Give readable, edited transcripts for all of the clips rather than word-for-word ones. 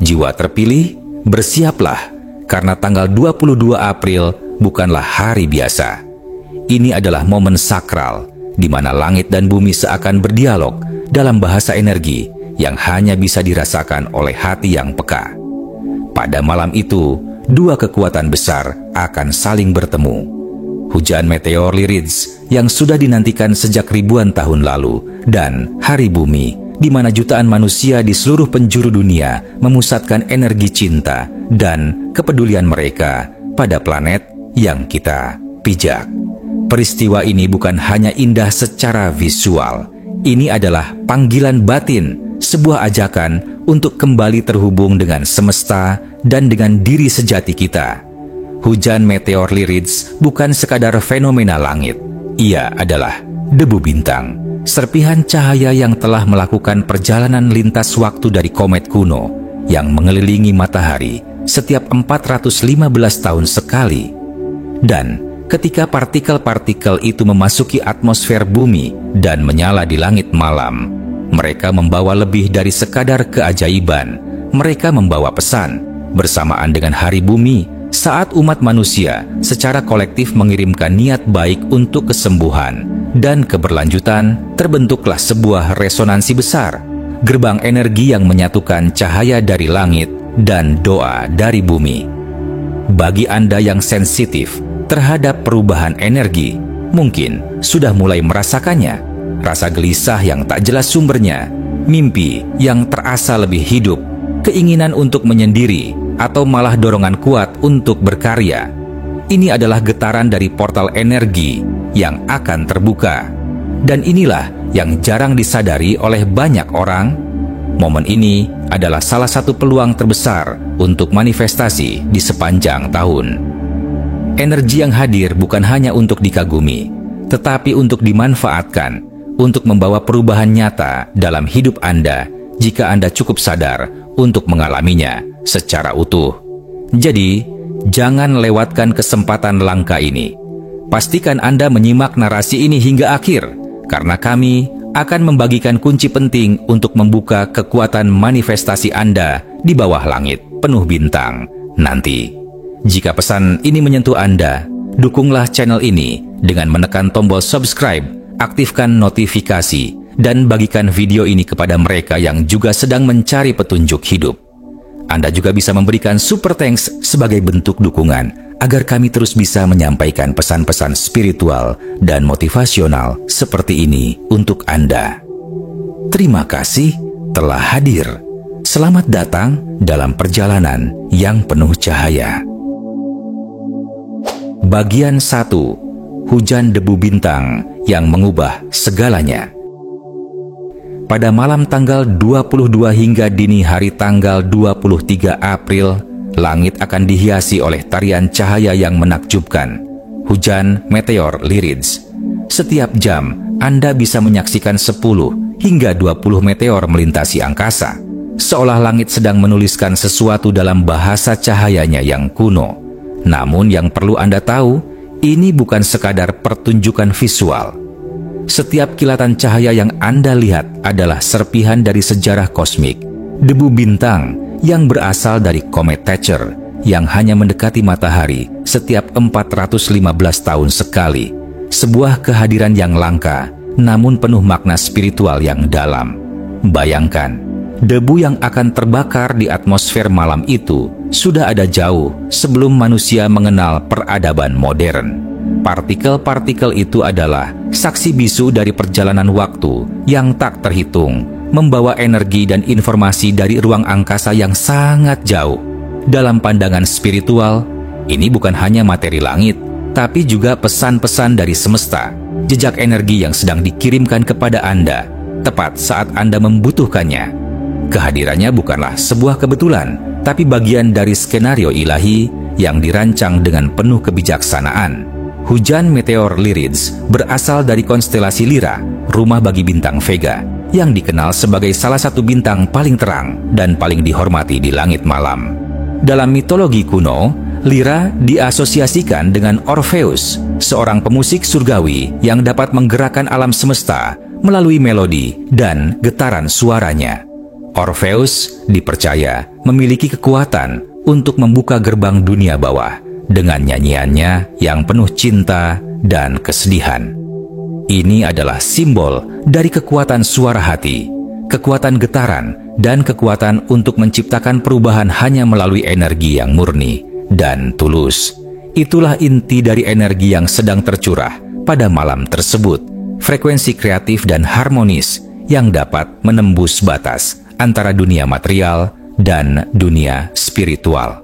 Jiwa terpilih, bersiaplah, karena tanggal 22 April bukanlah hari biasa. Ini adalah momen sakral, di mana langit dan bumi seakan berdialog dalam bahasa energi yang hanya bisa dirasakan oleh hati yang peka. Pada malam itu, dua kekuatan besar akan saling bertemu. Hujan meteor Lyrids yang sudah dinantikan sejak ribuan tahun lalu, dan hari bumi, di mana jutaan manusia di seluruh penjuru dunia memusatkan energi cinta dan kepedulian mereka pada planet yang kita pijak. Peristiwa ini bukan hanya indah secara visual. Ini adalah panggilan batin, sebuah ajakan untuk kembali terhubung dengan semesta dan dengan diri sejati kita. Hujan meteor Lyrids bukan sekadar fenomena langit. Ia adalah debu bintang, serpihan cahaya yang telah melakukan perjalanan lintas waktu dari komet kuno yang mengelilingi matahari setiap 415 tahun sekali. Dan ketika partikel-partikel itu memasuki atmosfer bumi dan menyala di langit malam, mereka membawa lebih dari sekadar keajaiban. Mereka membawa pesan. Bersamaan dengan hari bumi, saat umat manusia secara kolektif mengirimkan niat baik untuk kesembuhan dan keberlanjutan, terbentuklah sebuah resonansi besar, gerbang energi yang menyatukan cahaya dari langit dan doa dari bumi. Bagi Anda yang sensitif terhadap perubahan energi, mungkin sudah mulai merasakannya. Rasa gelisah yang tak jelas sumbernya, mimpi yang terasa lebih hidup, keinginan untuk menyendiri, atau malah dorongan kuat untuk berkarya. Ini adalah getaran dari portal energi yang akan terbuka. Dan inilah yang jarang disadari oleh banyak orang. Momen ini adalah salah satu peluang terbesar untuk manifestasi di sepanjang tahun. Energi yang hadir bukan hanya untuk dikagumi, tetapi untuk dimanfaatkan, untuk membawa perubahan nyata dalam hidup Anda jika Anda cukup sadar untuk mengalaminya secara utuh. Jadi, jangan lewatkan kesempatan langka ini. Pastikan Anda menyimak narasi ini hingga akhir, karena kami akan membagikan kunci penting untuk membuka kekuatan manifestasi Anda di bawah langit penuh bintang nanti. Jika pesan ini menyentuh Anda, dukunglah channel ini dengan menekan tombol subscribe, aktifkan notifikasi, dan bagikan video ini kepada mereka yang juga sedang mencari petunjuk hidup. Anda juga bisa memberikan super thanks sebagai bentuk dukungan agar kami terus bisa menyampaikan pesan-pesan spiritual dan motivasional seperti ini untuk Anda. Terima kasih telah hadir. Selamat datang dalam perjalanan yang penuh cahaya. Bagian 1. Hujan debu bintang yang mengubah segalanya. Pada malam tanggal 22 hingga dini hari tanggal 23 April, langit akan dihiasi oleh tarian cahaya yang menakjubkan, hujan meteor Lyrids. Setiap jam, Anda bisa menyaksikan 10 hingga 20 meteor melintasi angkasa, seolah langit sedang menuliskan sesuatu dalam bahasa cahayanya yang kuno. Namun yang perlu Anda tahu, ini bukan sekadar pertunjukan visual. Setiap kilatan cahaya yang Anda lihat adalah serpihan dari sejarah kosmik, debu bintang yang berasal dari komet Thatcher yang hanya mendekati matahari setiap 415 tahun sekali. Sebuah kehadiran yang langka, namun penuh makna spiritual yang dalam. Bayangkan, debu yang akan terbakar di atmosfer malam itu sudah ada jauh sebelum manusia mengenal peradaban modern. Partikel-partikel itu adalah saksi bisu dari perjalanan waktu yang tak terhitung, membawa energi dan informasi dari ruang angkasa yang sangat jauh. Dalam pandangan spiritual, ini bukan hanya materi langit, tapi juga pesan-pesan dari semesta, jejak energi yang sedang dikirimkan kepada Anda, tepat saat Anda membutuhkannya. Kehadirannya bukanlah sebuah kebetulan, tapi bagian dari skenario ilahi yang dirancang dengan penuh kebijaksanaan. Hujan meteor Lyrids berasal dari konstelasi Lyra, rumah bagi bintang Vega, yang dikenal sebagai salah satu bintang paling terang dan paling dihormati di langit malam. Dalam mitologi kuno, Lyra diasosiasikan dengan Orpheus, seorang pemusik surgawi yang dapat menggerakkan alam semesta melalui melodi dan getaran suaranya. Orpheus dipercaya memiliki kekuatan untuk membuka gerbang dunia bawah dengan nyanyiannya yang penuh cinta dan kesedihan. Ini adalah simbol dari kekuatan suara hati, kekuatan getaran, dan kekuatan untuk menciptakan perubahan hanya melalui energi yang murni dan tulus. Itulah inti dari energi yang sedang tercurah pada malam tersebut, frekuensi kreatif dan harmonis yang dapat menembus batas antara dunia material dan dunia spiritual.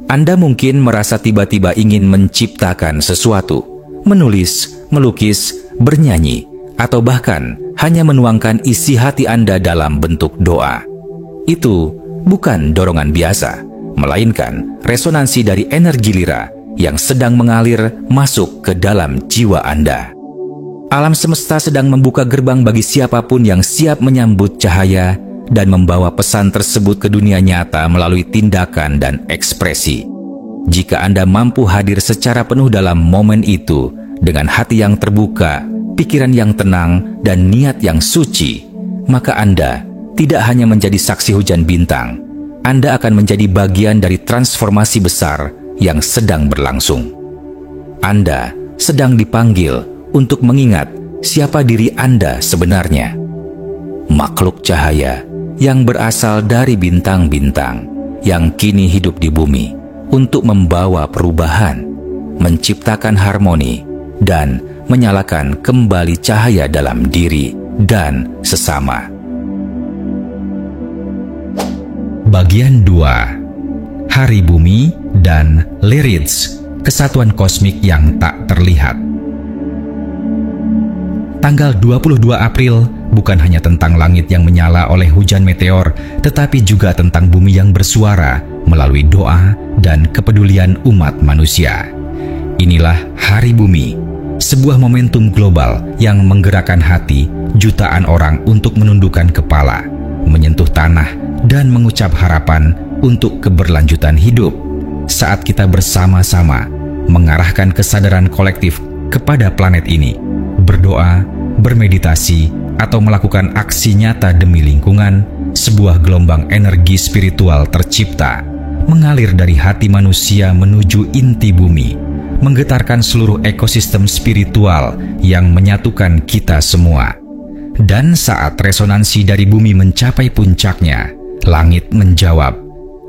Anda mungkin merasa tiba-tiba ingin menciptakan sesuatu, menulis, melukis, bernyanyi, atau bahkan hanya menuangkan isi hati Anda dalam bentuk doa. Itu bukan dorongan biasa, melainkan resonansi dari energi lira yang sedang mengalir masuk ke dalam jiwa Anda. Alam semesta sedang membuka gerbang bagi siapapun yang siap menyambut cahaya dan membawa pesan tersebut ke dunia nyata melalui tindakan dan ekspresi. Jika Anda mampu hadir secara penuh dalam momen itu, dengan hati yang terbuka, pikiran yang tenang, dan niat yang suci, maka Anda tidak hanya menjadi saksi hujan bintang, Anda akan menjadi bagian dari transformasi besar yang sedang berlangsung. Anda sedang dipanggil untuk mengingat siapa diri Anda sebenarnya. Makhluk cahaya yang berasal dari bintang-bintang yang kini hidup di bumi untuk membawa perubahan, menciptakan harmoni, dan menyalakan kembali cahaya dalam diri dan sesama. Bagian 2. Hari Bumi dan Lyrids, kesatuan kosmik yang tak terlihat. Tanggal 22 April bukan hanya tentang langit yang menyala oleh hujan meteor, tetapi juga tentang bumi yang bersuara melalui doa dan kepedulian umat manusia. Inilah Hari Bumi, sebuah momentum global yang menggerakkan hati jutaan orang untuk menundukkan kepala, menyentuh tanah, dan mengucap harapan untuk keberlanjutan hidup. Saat kita bersama-sama mengarahkan kesadaran kolektif kepada planet ini, berdoa, bermeditasi, atau melakukan aksi nyata demi lingkungan, sebuah gelombang energi spiritual tercipta, mengalir dari hati manusia menuju inti bumi, menggetarkan seluruh ekosistem spiritual yang menyatukan kita semua. Dan saat resonansi dari bumi mencapai puncaknya, langit menjawab.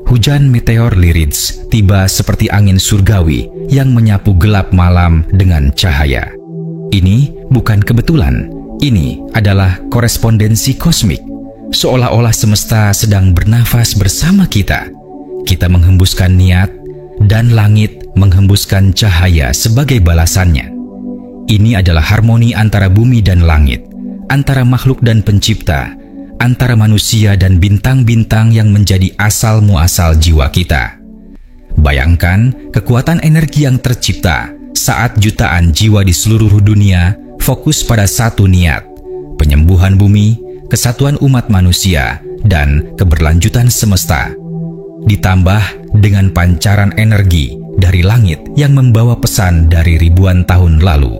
Hujan meteor Lyrids tiba seperti angin surgawi yang menyapu gelap malam dengan cahaya. Ini bukan kebetulan, ini adalah korespondensi kosmik. Seolah-olah semesta sedang bernafas bersama kita. Kita menghembuskan niat, dan langit menghembuskan cahaya sebagai balasannya. Ini adalah harmoni antara bumi dan langit, antara makhluk dan pencipta, antara manusia dan bintang-bintang yang menjadi asal-muasal jiwa kita. Bayangkan kekuatan energi yang tercipta saat jutaan jiwa di seluruh dunia fokus pada satu niat, penyembuhan bumi, kesatuan umat manusia, dan keberlanjutan semesta. Ditambah dengan pancaran energi dari langit yang membawa pesan dari ribuan tahun lalu,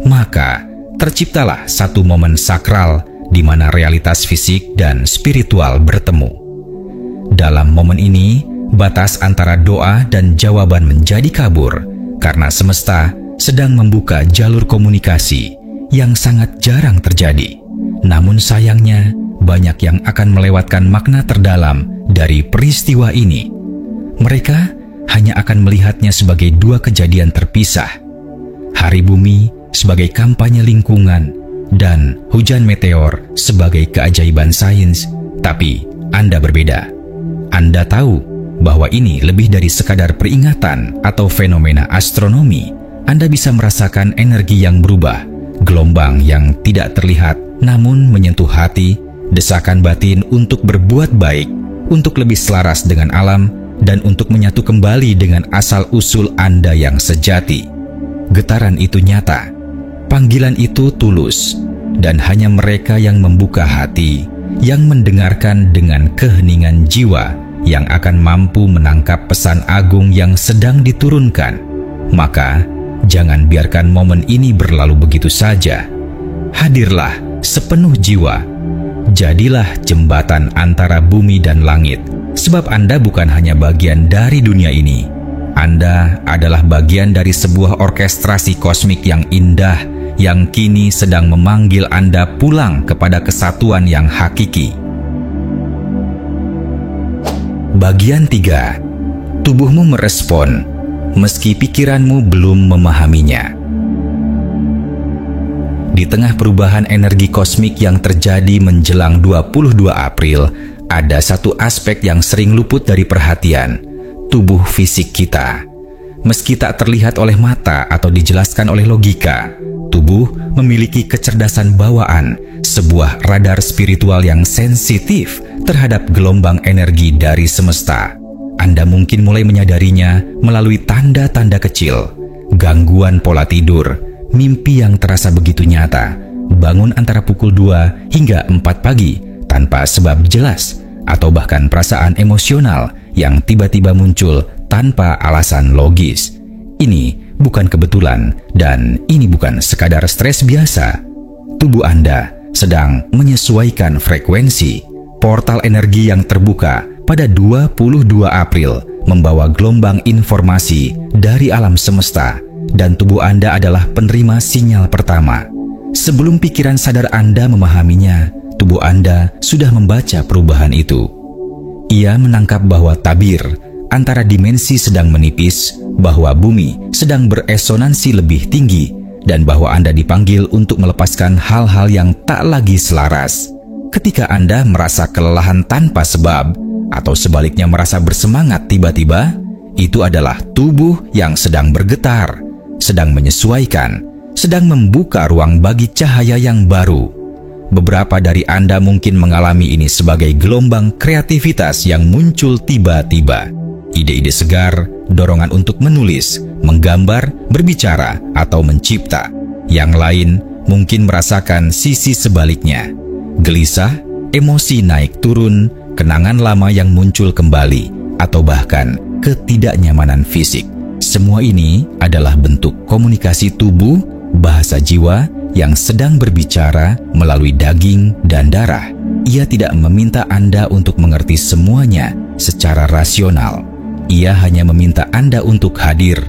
maka terciptalah satu momen sakral di mana realitas fisik dan spiritual bertemu. Dalam momen ini, batas antara doa dan jawaban menjadi kabur karena semesta sedang membuka jalur komunikasi yang sangat jarang terjadi. Namun sayangnya, banyak yang akan melewatkan makna terdalam dari peristiwa ini. Mereka hanya akan melihatnya sebagai dua kejadian terpisah. Hari Bumi sebagai kampanye lingkungan dan hujan meteor sebagai keajaiban sains. Tapi Anda berbeda. Anda tahu bahwa ini lebih dari sekadar peringatan atau fenomena astronomi. Anda bisa merasakan energi yang berubah, gelombang yang tidak terlihat namun menyentuh hati, desakan batin untuk berbuat baik, untuk lebih selaras dengan alam, dan untuk menyatu kembali dengan asal-usul Anda yang sejati. Getaran itu nyata, panggilan itu tulus, dan hanya mereka yang membuka hati, yang mendengarkan dengan keheningan jiwa, yang akan mampu menangkap pesan agung yang sedang diturunkan. Maka, jangan biarkan momen ini berlalu begitu saja. Hadirlah sepenuh jiwa. Jadilah jembatan antara bumi dan langit, sebab Anda bukan hanya bagian dari dunia ini. Anda adalah bagian dari sebuah orkestrasi kosmik yang indah, yang kini sedang memanggil Anda pulang kepada kesatuan yang hakiki. Bagian 3. Tubuhmu merespon, meski pikiranmu belum memahaminya. Di tengah perubahan energi kosmik yang terjadi menjelang 22 April, ada satu aspek yang sering luput dari perhatian, tubuh fisik kita. Meski tak terlihat oleh mata atau dijelaskan oleh logika, tubuh memiliki kecerdasan bawaan, sebuah radar spiritual yang sensitif terhadap gelombang energi dari semesta. Anda mungkin mulai menyadarinya melalui tanda-tanda kecil, gangguan pola tidur, mimpi yang terasa begitu nyata, bangun antara pukul 2 hingga 4 pagi tanpa sebab jelas, atau bahkan perasaan emosional yang tiba-tiba muncul tanpa alasan logis. Ini bukan kebetulan dan ini bukan sekadar stres biasa. Tubuh Anda sedang menyesuaikan frekuensi. Portal energi yang terbuka pada 22 April membawa gelombang informasi dari alam semesta, dan tubuh Anda adalah penerima sinyal pertama. Sebelum pikiran sadar Anda memahaminya, tubuh Anda sudah membaca perubahan itu. Ia menangkap bahwa tabir antara dimensi sedang menipis, bahwa bumi sedang beresonansi lebih tinggi, dan bahwa Anda dipanggil untuk melepaskan hal-hal yang tak lagi selaras. Ketika Anda merasa kelelahan tanpa sebab, atau sebaliknya merasa bersemangat tiba-tiba, itu adalah tubuh yang sedang bergetar, sedang menyesuaikan, sedang membuka ruang bagi cahaya yang baru. Beberapa dari Anda mungkin mengalami ini sebagai gelombang kreativitas yang muncul tiba-tiba. Ide-ide segar, dorongan untuk menulis, menggambar, berbicara, atau mencipta. Yang lain mungkin merasakan sisi sebaliknya. Gelisah, emosi naik turun, kenangan lama yang muncul kembali, atau bahkan ketidaknyamanan fisik. Semua ini adalah bentuk komunikasi tubuh, bahasa jiwa yang sedang berbicara melalui daging dan darah. Ia tidak meminta Anda untuk mengerti semuanya secara rasional. Ia hanya meminta Anda untuk hadir,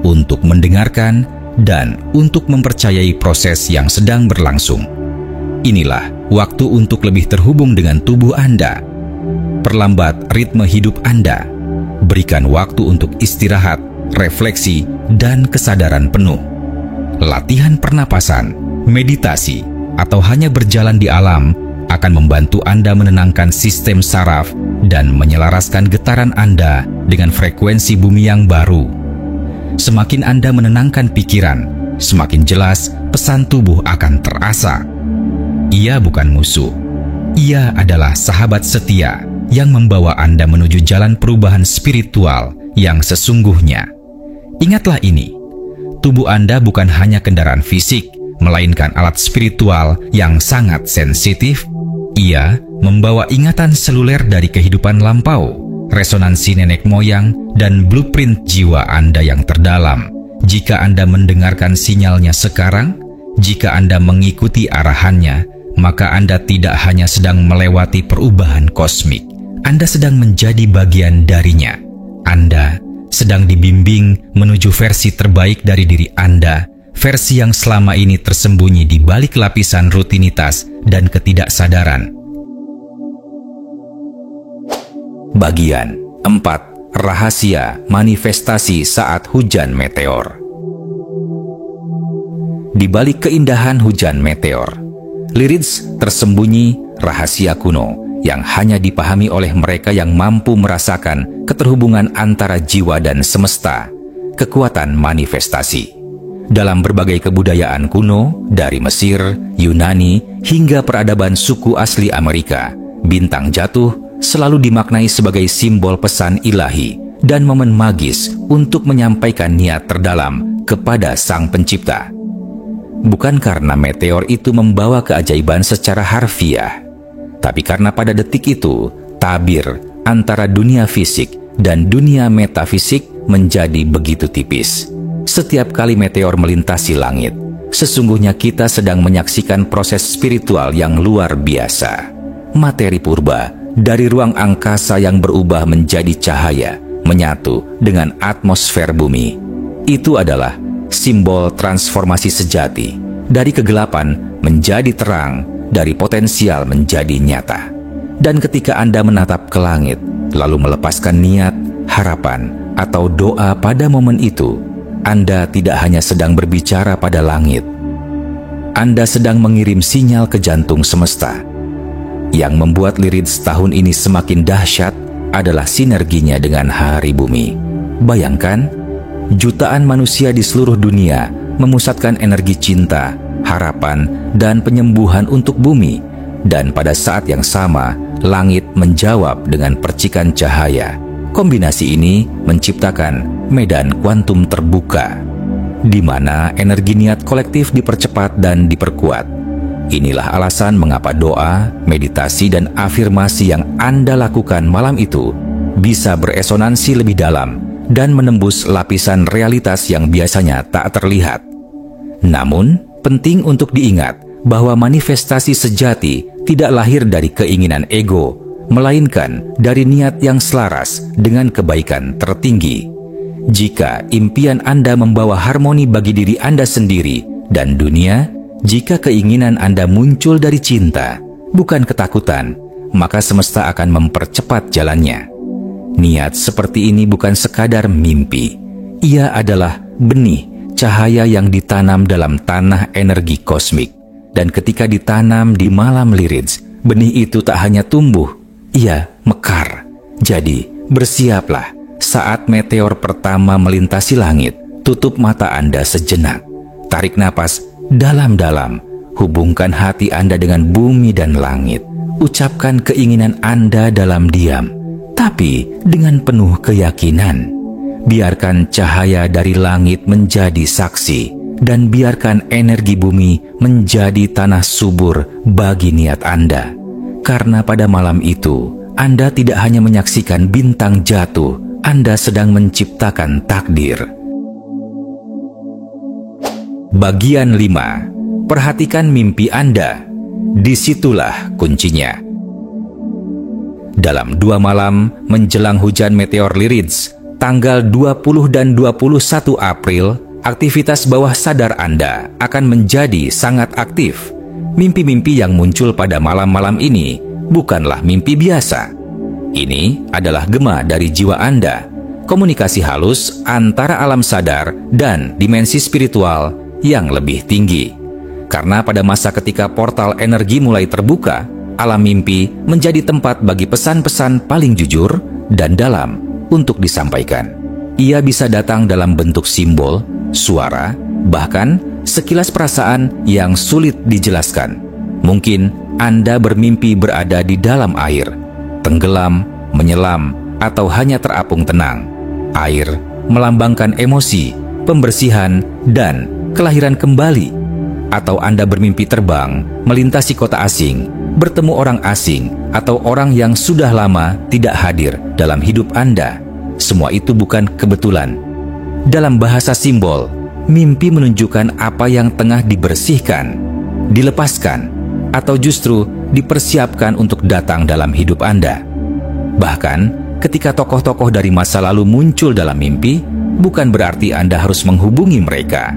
untuk mendengarkan, dan untuk mempercayai proses yang sedang berlangsung. Inilah waktu untuk lebih terhubung dengan tubuh Anda. Perlambat ritme hidup Anda. Berikan waktu untuk istirahat, refleksi, dan kesadaran penuh. Latihan pernapasan, meditasi, atau hanya berjalan di alam akan membantu Anda menenangkan sistem saraf dan menyelaraskan getaran Anda dengan frekuensi bumi yang baru. Semakin Anda menenangkan pikiran, semakin jelas pesan tubuh akan terasa. Ia bukan musuh. Ia adalah sahabat setia yang membawa Anda menuju jalan perubahan spiritual yang sesungguhnya. Ingatlah ini, tubuh Anda bukan hanya kendaraan fisik, melainkan alat spiritual yang sangat sensitif. Ia membawa ingatan seluler dari kehidupan lampau, resonansi nenek moyang, dan blueprint jiwa Anda yang terdalam. Jika Anda mendengarkan sinyalnya sekarang, jika Anda mengikuti arahannya, maka Anda tidak hanya sedang melewati perubahan kosmik, Anda sedang menjadi bagian darinya. Anda sedang dibimbing menuju versi terbaik dari diri Anda, versi yang selama ini tersembunyi di balik lapisan rutinitas dan ketidaksadaran. Bagian 4. Rahasia manifestasi saat hujan meteor. Di balik keindahan hujan meteor, Lyrids tersembunyi rahasia kuno yang hanya dipahami oleh mereka yang mampu merasakan keterhubungan antara jiwa dan semesta, kekuatan manifestasi. Dalam berbagai kebudayaan kuno, dari Mesir, Yunani, hingga peradaban suku asli Amerika, bintang jatuh selalu dimaknai sebagai simbol pesan ilahi dan momen magis untuk menyampaikan niat terdalam kepada Sang Pencipta. Bukan karena meteor itu membawa keajaiban secara harfiah, tapi karena pada detik itu, tabir antara dunia fisik dan dunia metafisik menjadi begitu tipis. Setiap kali meteor melintasi langit, sesungguhnya kita sedang menyaksikan proses spiritual yang luar biasa. materi purba dari ruang angkasa yang berubah menjadi cahaya, menyatu dengan atmosfer bumi. Itu adalah simbol transformasi sejati, dari kegelapan menjadi terang, dari potensial menjadi nyata. Dan ketika Anda menatap ke langit, lalu melepaskan niat, harapan, atau doa pada momen itu, Anda tidak hanya sedang berbicara pada langit, Anda sedang mengirim sinyal ke jantung semesta. Yang membuat Lyrids tahun ini semakin dahsyat adalah sinerginya dengan Hari Bumi. Bayangkan, jutaan manusia di seluruh dunia memusatkan energi cinta, harapan, dan penyembuhan untuk bumi. Dan pada saat yang sama, langit menjawab dengan percikan cahaya. Kombinasi ini menciptakan medan kuantum terbuka, di mana energi niat kolektif dipercepat dan diperkuat. Inilah alasan mengapa doa, meditasi, dan afirmasi yang Anda lakukan malam itu bisa beresonansi lebih dalam dan menembus lapisan realitas yang biasanya tak terlihat. Namun, penting untuk diingat bahwa manifestasi sejati tidak lahir dari keinginan ego, melainkan dari niat yang selaras dengan kebaikan tertinggi. Jika impian Anda membawa harmoni bagi diri Anda sendiri dan dunia, jika keinginan Anda muncul dari cinta, bukan ketakutan, maka semesta akan mempercepat jalannya. Niat seperti ini bukan sekadar mimpi. Ia adalah benih cahaya yang ditanam dalam tanah energi kosmik. Dan ketika ditanam di malam Lyrids, benih itu tak hanya tumbuh, ia mekar. Jadi, bersiaplah. Saat meteor pertama melintasi langit, tutup mata Anda sejenak. Tarik napas dalam-dalam. Hubungkan hati Anda dengan bumi dan langit. Ucapkan keinginan Anda dalam diam, tapi dengan penuh keyakinan. Biarkan cahaya dari langit menjadi saksi, dan biarkan energi bumi menjadi tanah subur bagi niat Anda. Karena pada malam itu, Anda tidak hanya menyaksikan bintang jatuh, Anda sedang menciptakan takdir. Bagian 5. Perhatikan mimpi Anda. Disitulah kuncinya. Dalam 2 malam menjelang hujan meteor Lyrids, tanggal 20 dan 21 April, aktivitas bawah sadar Anda akan menjadi sangat aktif. Mimpi-mimpi yang muncul pada malam-malam ini bukanlah mimpi biasa. Ini adalah gema dari jiwa Anda, komunikasi halus antara alam sadar dan dimensi spiritual yang lebih tinggi. Karena pada masa ketika portal energi mulai terbuka, alam mimpi menjadi tempat bagi pesan-pesan paling jujur dan dalam untuk disampaikan. Ia bisa datang dalam bentuk simbol, suara, bahkan sekilas perasaan yang sulit dijelaskan. Mungkin Anda bermimpi berada di dalam air, tenggelam, menyelam, atau hanya terapung tenang. Air melambangkan emosi, pembersihan, dan kelahiran kembali. Atau Anda bermimpi terbang, melintasi kota asing, bertemu orang asing, atau orang yang sudah lama tidak hadir dalam hidup Anda. Semua itu bukan kebetulan. Dalam bahasa simbol, mimpi menunjukkan apa yang tengah dibersihkan, dilepaskan, atau justru dipersiapkan untuk datang dalam hidup Anda. Bahkan, ketika tokoh-tokoh dari masa lalu muncul dalam mimpi, bukan berarti Anda harus menghubungi mereka.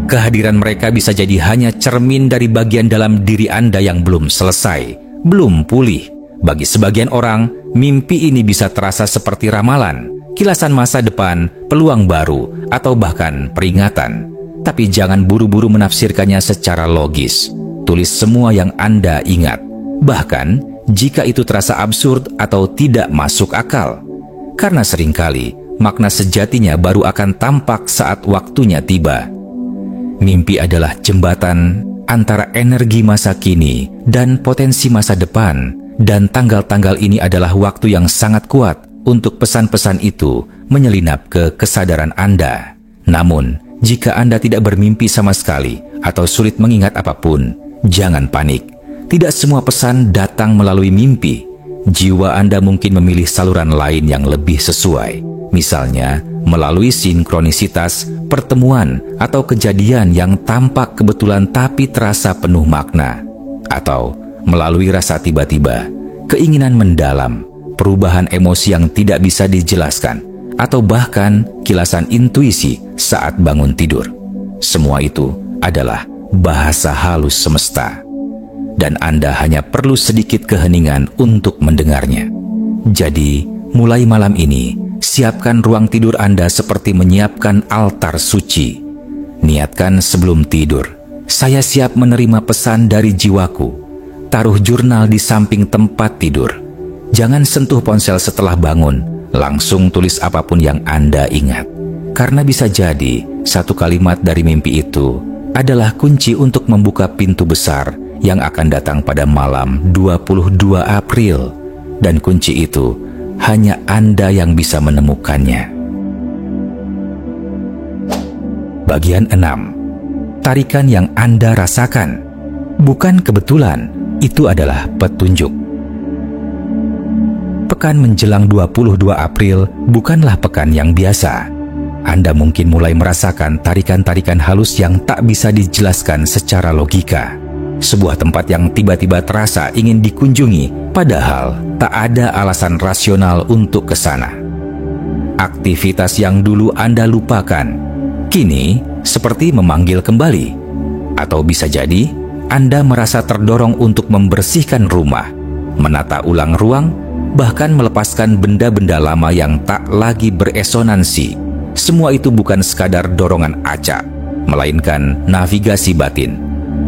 Kehadiran mereka bisa jadi hanya cermin dari bagian dalam diri Anda yang belum selesai, belum pulih. Bagi sebagian orang, mimpi ini bisa terasa seperti ramalan, kilasan masa depan, peluang baru, atau bahkan peringatan. Tapi jangan buru-buru menafsirkannya secara logis. Tulis semua yang Anda ingat, bahkan jika itu terasa absurd atau tidak masuk akal. Karena seringkali makna sejatinya baru akan tampak saat waktunya tiba. Mimpi adalah jembatan antara energi masa kini dan potensi masa depan, dan tanggal-tanggal ini adalah waktu yang sangat kuat untuk pesan-pesan itu menyelinap ke kesadaran Anda. Namun, jika Anda tidak bermimpi sama sekali atau sulit mengingat apapun, jangan panik. Tidak semua pesan datang melalui mimpi. Jiwa Anda mungkin memilih saluran lain yang lebih sesuai. Misalnya, melalui sinkronisitas, pertemuan, atau kejadian yang tampak kebetulan tapi terasa penuh makna. Atau melalui rasa tiba-tiba, keinginan mendalam, perubahan emosi yang tidak bisa dijelaskan, atau bahkan kilasan intuisi saat bangun tidur. Semua itu adalah bahasa halus semesta, dan Anda hanya perlu sedikit keheningan untuk mendengarnya. Jadi, mulai malam ini, siapkan ruang tidur Anda seperti menyiapkan altar suci. Niatkan sebelum tidur, saya siap menerima pesan dari jiwaku. Taruh jurnal di samping tempat tidur. Jangan sentuh ponsel setelah bangun, langsung tulis apapun yang Anda ingat. Karena bisa jadi, satu kalimat dari mimpi itu adalah kunci untuk membuka pintu besar yang akan datang pada malam 22 April. Dan kunci itu hanya Anda yang bisa menemukannya. Bagian 6. Tarikan yang Anda rasakan. Bukan kebetulan, itu adalah petunjuk. Pekan menjelang 22 April bukanlah pekan yang biasa. Anda mungkin mulai merasakan tarikan-tarikan halus yang tak bisa dijelaskan secara logika. Sebuah tempat yang tiba-tiba terasa ingin dikunjungi, padahal tak ada alasan rasional untuk ke sana. Aktivitas yang dulu Anda lupakan, kini seperti memanggil kembali. Atau bisa jadi, Anda merasa terdorong untuk membersihkan rumah, menata ulang ruang, bahkan melepaskan benda-benda lama yang tak lagi beresonansi. Semua itu bukan sekadar dorongan acak, melainkan navigasi batin.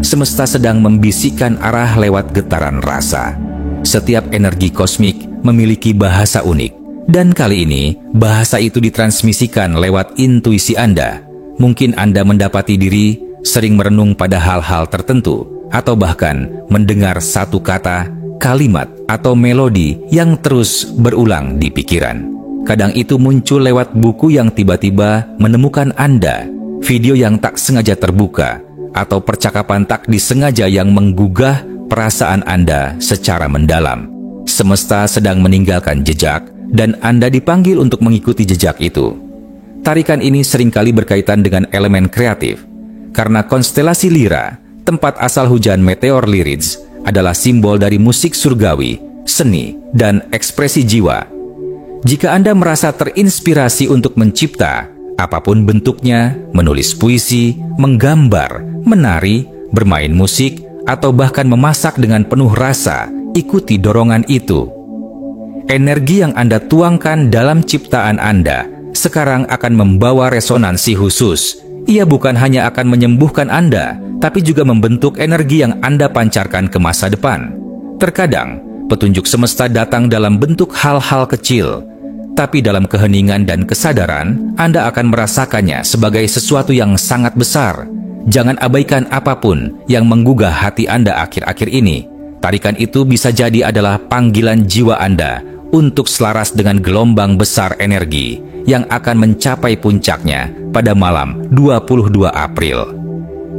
Semesta sedang membisikkan arah lewat getaran rasa. Setiap energi kosmik memiliki bahasa unik, dan kali ini bahasa itu ditransmisikan lewat intuisi Anda. Mungkin Anda mendapati diri sering merenung pada hal-hal tertentu, atau bahkan mendengar satu kata, kalimat, atau melodi yang terus berulang di pikiran. Kadang itu muncul lewat buku yang tiba-tiba menemukan Anda, video yang tak sengaja terbuka, atau percakapan tak disengaja yang menggugah perasaan Anda secara mendalam. Semesta sedang meninggalkan jejak, dan Anda dipanggil untuk mengikuti jejak itu. Tarikan ini seringkali berkaitan dengan elemen kreatif, karena konstelasi Lira, tempat asal hujan meteor Lyrids, adalah simbol dari musik surgawi, seni, dan ekspresi jiwa. Jika Anda merasa terinspirasi untuk mencipta, apapun bentuknya, menulis puisi, menggambar, menari, bermain musik, atau bahkan memasak dengan penuh rasa, ikuti dorongan itu. Energi yang Anda tuangkan dalam ciptaan Anda sekarang akan membawa resonansi khusus. Ia bukan hanya akan menyembuhkan Anda, tapi juga membentuk energi yang Anda pancarkan ke masa depan. Terkadang, petunjuk semesta datang dalam bentuk hal-hal kecil, tapi dalam keheningan dan kesadaran, Anda akan merasakannya sebagai sesuatu yang sangat besar. Jangan abaikan apapun yang menggugah hati Anda akhir-akhir ini. Tarikan itu bisa jadi adalah panggilan jiwa Anda untuk selaras dengan gelombang besar energi yang akan mencapai puncaknya pada malam 22 April.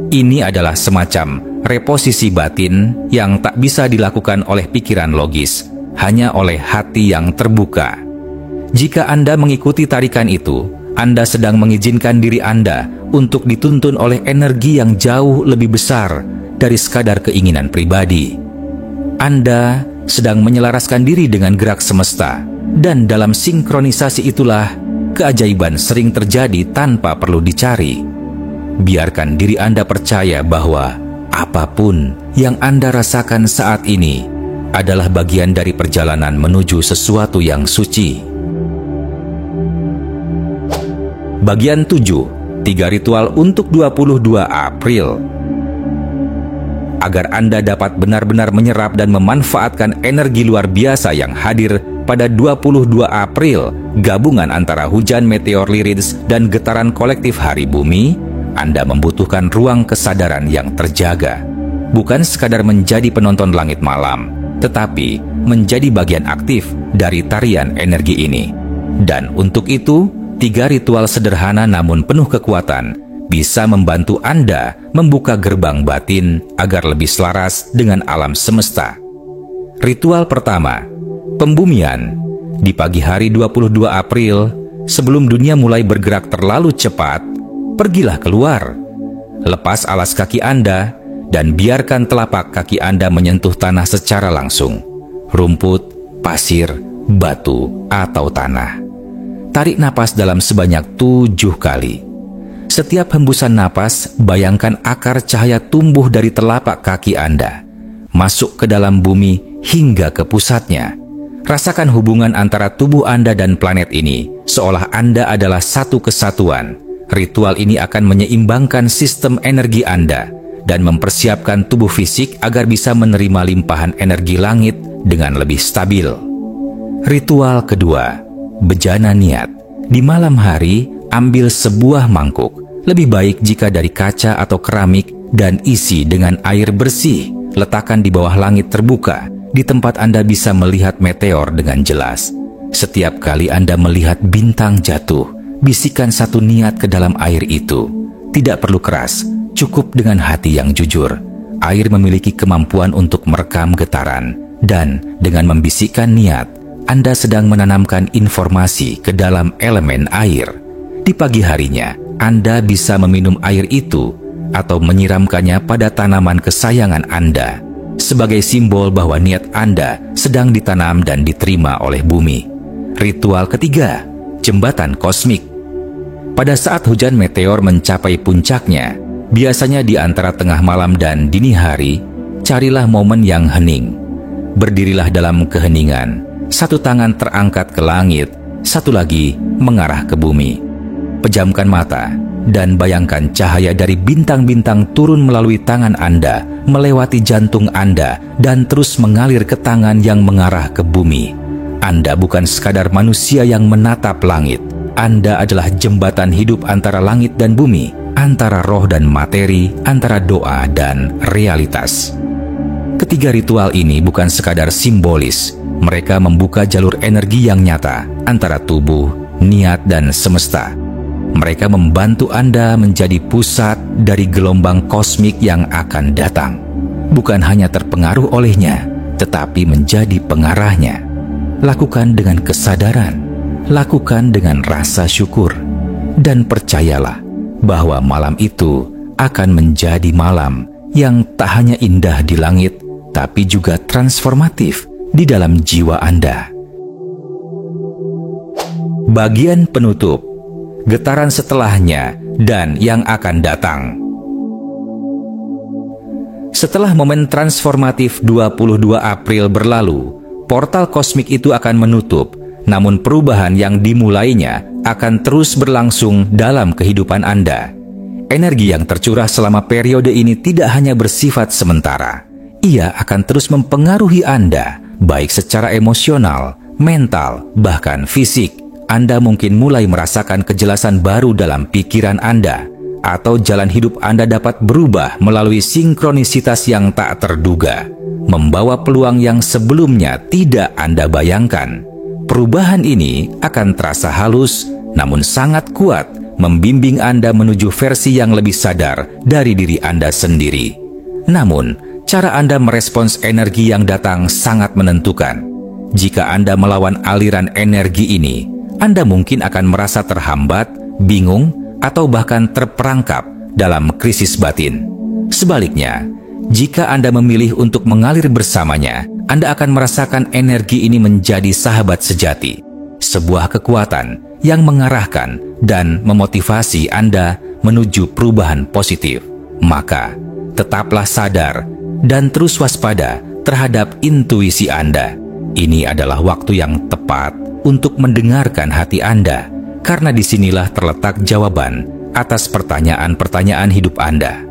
Ini adalah semacam reposisi batin yang tak bisa dilakukan oleh pikiran logis, hanya oleh hati yang terbuka. Jika Anda mengikuti tarikan itu, Anda sedang mengizinkan diri Anda untuk dituntun oleh energi yang jauh lebih besar dari sekadar keinginan pribadi. Anda sedang menyelaraskan diri dengan gerak semesta, dan dalam sinkronisasi itulah keajaiban sering terjadi tanpa perlu dicari. Biarkan diri Anda percaya bahwa apapun yang Anda rasakan saat ini adalah bagian dari perjalanan menuju sesuatu yang suci. Bagian 7. 3 ritual untuk 22 April. Agar Anda dapat benar-benar menyerap dan memanfaatkan energi luar biasa yang hadir pada 22 April, gabungan antara hujan meteor Lyrids dan getaran kolektif hari bumi, Anda membutuhkan ruang kesadaran yang terjaga. Bukan sekadar menjadi penonton langit malam, tetapi menjadi bagian aktif dari tarian energi ini. Dan untuk itu, 3 ritual sederhana namun penuh kekuatan bisa membantu Anda membuka gerbang batin agar lebih selaras dengan alam semesta. Ritual pertama, pembumian. Di pagi hari 22 April, sebelum dunia mulai bergerak terlalu cepat, pergilah keluar. Lepas alas kaki Anda dan biarkan telapak kaki Anda menyentuh tanah secara langsung. rumput, pasir, batu, atau tanah. Tarik napas dalam sebanyak 7 kali. Setiap hembusan napas, bayangkan akar cahaya tumbuh dari telapak kaki Anda, masuk ke dalam bumi hingga ke pusatnya. Rasakan hubungan antara tubuh Anda dan planet ini, seolah Anda adalah satu kesatuan. Ritual ini akan menyeimbangkan sistem energi Anda dan mempersiapkan tubuh fisik agar bisa menerima limpahan energi langit dengan lebih stabil. Ritual kedua, bejana niat. Di malam hari, ambil sebuah mangkuk, lebih baik jika dari kaca atau keramik, dan isi dengan air bersih. Letakkan di bawah langit terbuka, di tempat Anda bisa melihat meteor dengan jelas. Setiap kali Anda melihat bintang jatuh, bisikan satu niat ke dalam air itu. Tidak perlu keras, cukup dengan hati yang jujur. Air memiliki kemampuan untuk merekam getaran, dan dengan membisikkan niat, Anda sedang menanamkan informasi ke dalam elemen air. Di pagi harinya, Anda bisa meminum air itu atau menyiramkannya pada tanaman kesayangan Anda sebagai simbol bahwa niat Anda sedang ditanam dan diterima oleh bumi. Ritual ketiga, jembatan kosmik. Pada saat hujan meteor mencapai puncaknya, biasanya di antara tengah malam dan dini hari, carilah momen yang hening. Berdirilah dalam keheningan, satu tangan terangkat ke langit, satu lagi mengarah ke bumi. Pejamkan mata dan bayangkan cahaya dari bintang-bintang turun melalui tangan Anda, melewati jantung Anda, dan terus mengalir ke tangan yang mengarah ke bumi. Anda bukan sekadar manusia yang menatap langit. Anda adalah jembatan hidup antara langit dan bumi, antara roh dan materi, antara doa dan realitas. Ketiga ritual ini bukan sekadar simbolis. Mereka membuka jalur energi yang nyata antara tubuh, niat, dan semesta. Mereka membantu Anda menjadi pusat dari gelombang kosmik yang akan datang. Bukan hanya terpengaruh olehnya, tetapi menjadi pengarahnya. Lakukan dengan kesadaran, lakukan dengan rasa syukur, dan percayalah bahwa malam itu akan menjadi malam yang tak hanya indah di langit, tapi juga transformatif di dalam jiwa Anda. Bagian penutup, getaran setelahnya, dan yang akan datang. Setelah momen transformatif 22 April berlalu, portal kosmik itu akan menutup, namun perubahan yang dimulainya akan terus berlangsung dalam kehidupan Anda. Energi yang tercurah selama periode ini tidak hanya bersifat sementara. Ia akan terus mempengaruhi Anda, baik secara emosional, mental, bahkan fisik. Anda mungkin mulai merasakan kejelasan baru dalam pikiran Anda, atau jalan hidup Anda dapat berubah melalui sinkronisitas yang tak terduga, membawa peluang yang sebelumnya tidak Anda bayangkan. Perubahan ini akan terasa halus, namun sangat kuat, membimbing Anda menuju versi yang lebih sadar dari diri Anda sendiri. Namun, cara Anda merespons energi yang datang sangat menentukan. Jika Anda melawan aliran energi ini, Anda mungkin akan merasa terhambat, bingung, atau bahkan terperangkap dalam krisis batin. Sebaliknya, jika Anda memilih untuk mengalir bersamanya, Anda akan merasakan energi ini menjadi sahabat sejati, sebuah kekuatan yang mengarahkan dan memotivasi Anda menuju perubahan positif. Maka, tetaplah sadar dan terus waspada terhadap intuisi Anda. Ini adalah waktu yang tepat untuk mendengarkan hati Anda, karena disinilah terletak jawaban atas pertanyaan-pertanyaan hidup Anda.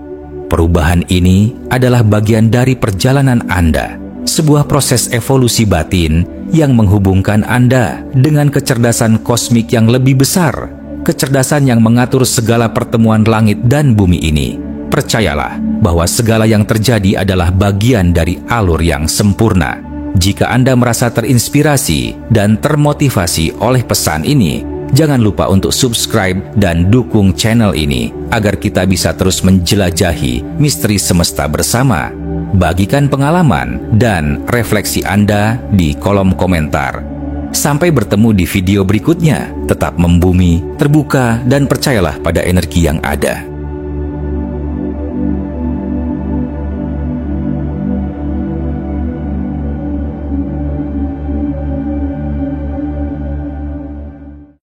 Perubahan ini adalah bagian dari perjalanan Anda, sebuah proses evolusi batin yang menghubungkan Anda dengan kecerdasan kosmik yang lebih besar, kecerdasan yang mengatur segala pertemuan langit dan bumi ini. Percayalah bahwa segala yang terjadi adalah bagian dari alur yang sempurna. Jika Anda merasa terinspirasi dan termotivasi oleh pesan ini, jangan lupa untuk subscribe dan dukung channel ini agar kita bisa terus menjelajahi misteri semesta bersama. Bagikan pengalaman dan refleksi Anda di kolom komentar. Sampai bertemu di video berikutnya. Tetap membumi, terbuka, dan percayalah pada energi yang ada.